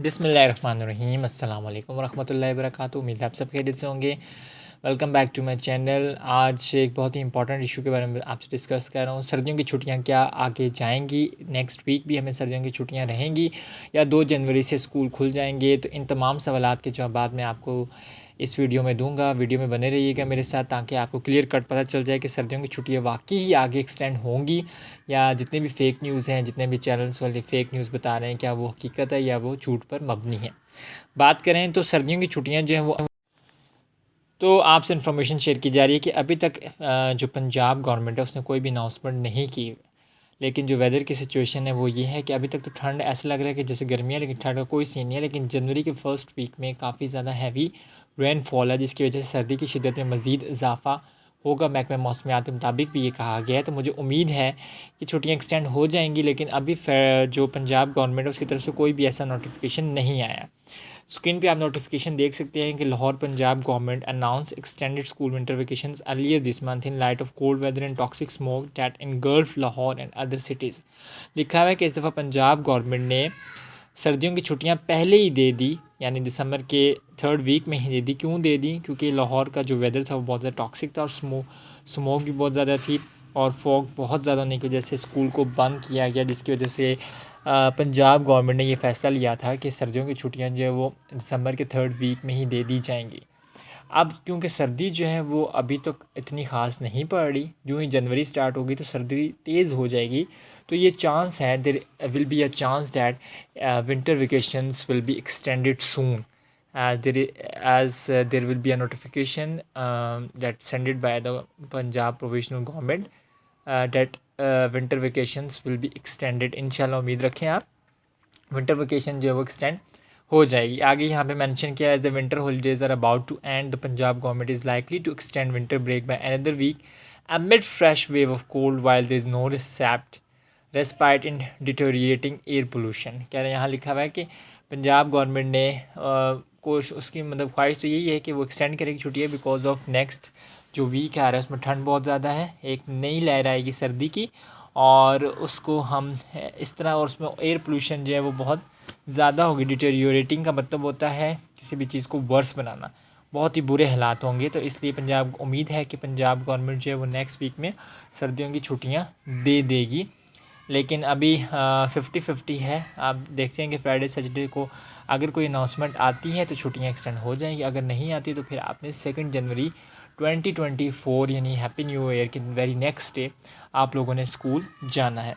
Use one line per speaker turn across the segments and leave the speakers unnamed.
बिस्मिल्लाहिर्रहमानिर्रहीम अस्सलाम वालेकुम वरहमतुल्लाहि वबरकातुहू। उम्मीद है आप सब खैरियत से होंगे। Welcome back to my channel. आज एक बहुत ही इंपॉर्टेंट इशू के बारे में आपसे डिस्कस कर रहा हूँ। सर्दियों की छुट्टियाँ क्या आगे जाएंगी? नेक्स्ट वीक भी हमें सर्दियों की छुट्टियाँ रहेंगी या 2 जनवरी से स्कूल खुल जाएंगे? तो इन तमाम सवालात के जवाब मैं आपको इस वीडियो में दूंगा। वीडियो में बने रहिएगा मेरे साथ ताकि आपको क्लियर कट पता चल जाए कि सर्दियों की छुट्टियाँ वाकई ही आगे एक्सटेंड होंगी या जितने भी फ़ेक न्यूज़ हैं, जितने भी चैनल्स वाले फ़ेक न्यूज़ बता रहे हैं, क्या वो हकीकत है या वो झूठ पर मबनी है। बात करें तो सर्दियों की छुट्टियां जो हैं वो तो आपसे इन्फॉर्मेशन शेयर की जा रही है कि अभी तक जो पंजाब गवर्नमेंट है उसने कोई भी अनाउंसमेंट नहीं की। लेकिन जो वेदर की सिचुएशन है वो ये है कि अभी तक तो ठंड ऐसा लग रहा है कि जैसे गर्मियाँ, लेकिन ठंड का कोई सीन नहीं है। लेकिन जनवरी के फर्स्ट वीक में काफ़ी ज़्यादा हैवी रेनफॉल है जिसकी वजह से सर्दी की शिद्दत में मज़ीद इजाफा होगा। महकमे मौसमियात के मुताबिक भी ये कहा गया है। तो मुझे उम्मीद है कि छुट्टियाँ एक्सटेंड हो जाएंगी, लेकिन अभी जो पंजाब गवर्नमेंट है उसकी तरफ से कोई भी ऐसा नोटिफिकेशन नहीं आया है। स्क्रीन पे आप नोटिफिकेशन देख सकते हैं कि Lahore Punjab government announce extended school winter vacations earlier this month in light of cold weather and toxic smoke that engulf Lahore and other cities. लिखा हुआ है कि इस दफ़ा पंजाब गवर्नमेंट ने सर्दियों की छुट्टियां पहले ही दे दी, यानी दिसंबर के 3rd वीक में ही दे दी। क्यों दे दी? क्योंकि लाहौर का जो वेदर था वो बहुत ज़्यादा टॉक्सिक था और स्मोक भी बहुत ज़्यादा थी और फॉग बहुत ज़्यादा होने की वजह से स्कूल को बंद किया गया, जिसकी वजह से पंजाब गवर्नमेंट ने ये फ़ैसला लिया था कि सर्दियों की छुट्टियां जो है वो दिसंबर के 3rd वीक में ही दे दी जाएंगी। अब क्योंकि सर्दी जो है वो अभी तक इतनी ख़ास नहीं पड़ रही, जो ही जनवरी स्टार्ट होगी तो सर्दी तेज़ हो जाएगी। तो ये चांस है, there will be a chance that winter vacations will be extended soon as there will be a notification that sent by the Punjab provisional government that winter vacations will be extended। इंशाल्लाह उम्मीद रखें आप winter vacation जो है वो extend हो जाएगी। आगे यहाँ पे मेंशन किया, as the winter holidays are about to end the Punjab government is likely to extend winter break by another week amid fresh wave of cold while there is no respite in deteriorating air pollution। कह रहे हैं यहाँ लिखा हुआ है कि Punjab government ने उसकी मतलब ख्वाहिश तो यही है कि वो एक्सटेंड करेगी छुट्टियाँ बिकॉज ऑफ नेक्स्ट जो वीक आ रहा है उसमें ठंड बहुत ज़्यादा है, एक नई लहर आएगी सर्दी की और उसको हम इस तरह, और उसमें एयर पोल्यूशन जो है वो बहुत ज़्यादा होगी। डिटेरियोरेटिंग का मतलब होता है किसी भी चीज़ को वर्स बनाना, बहुत ही बुरे हालात होंगे। तो इसलिए पंजाब उम्मीद है कि पंजाब गवर्नमेंट जो है वो नेक्स्ट वीक में सर्दियों की छुट्टियां दे देगी। लेकिन अभी 50-50 है। आप देखते हैं कि फ्राइडे सैटरडे को अगर कोई अनाउंसमेंट आती है तो छुट्टियां एक्सटेंड हो जाएंगी, अगर नहीं आती तो फिर आपने 2 जनवरी 2024 यानी हैप्पी न्यू ईयर के वेरी नेक्स्ट डे आप लोगों ने स्कूल जाना है।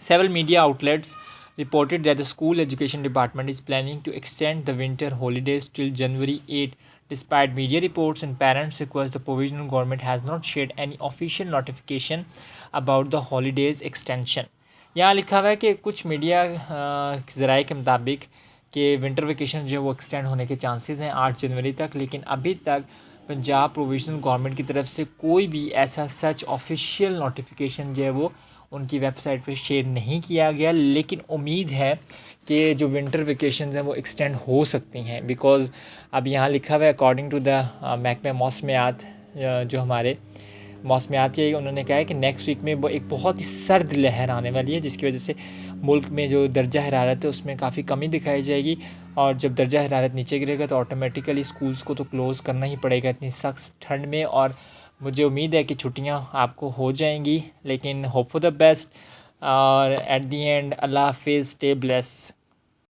Several media outlets reported that the school education department is planning to extend the winter holidays till January 8. Despite media reports and parents' requests, the provisional government has not shared any official notification about the holidays extension। यहाँ लिखा हुआ है कि कुछ media ज़राए के मुताबिक कि विंटर वेकेशन जो है वो एक्सटेंड होने के चांसेस हैं 8 जनवरी तक, लेकिन अभी तक पंजाब प्रोविजनल गवर्नमेंट की तरफ से कोई भी ऐसा सच ऑफिशियल नोटिफिकेशन जो है वो उनकी वेबसाइट पे शेयर नहीं किया गया। लेकिन उम्मीद है कि जो विंटर वेकेशंस हैं वो एक्सटेंड हो सकती हैं बिकॉज़ अब यहाँ लिखा हुआ है अकॉर्डिंग टू द महकमे मौसमियात, जो हमारे मौसमियात के, उन्होंने कहा है कि नेक्स्ट वीक में वो एक बहुत ही सर्द लहर आने वाली है जिसकी वजह से मुल्क में जो दर्जा हरारत है उसमें काफ़ी कमी दिखाई जाएगी और जब दर्जा हरारत नीचे गिरेगा तो ऑटोमेटिकली स्कूल्स को तो क्लोज़ करना ही पड़ेगा इतनी सख्त ठंड में। और मुझे उम्मीद है कि छुट्टियां आपको हो जाएंगी, लेकिन होप फॉर द बेस्ट और एट दी एंड अल्लाह हाफिज़, स्टे ब्लेस।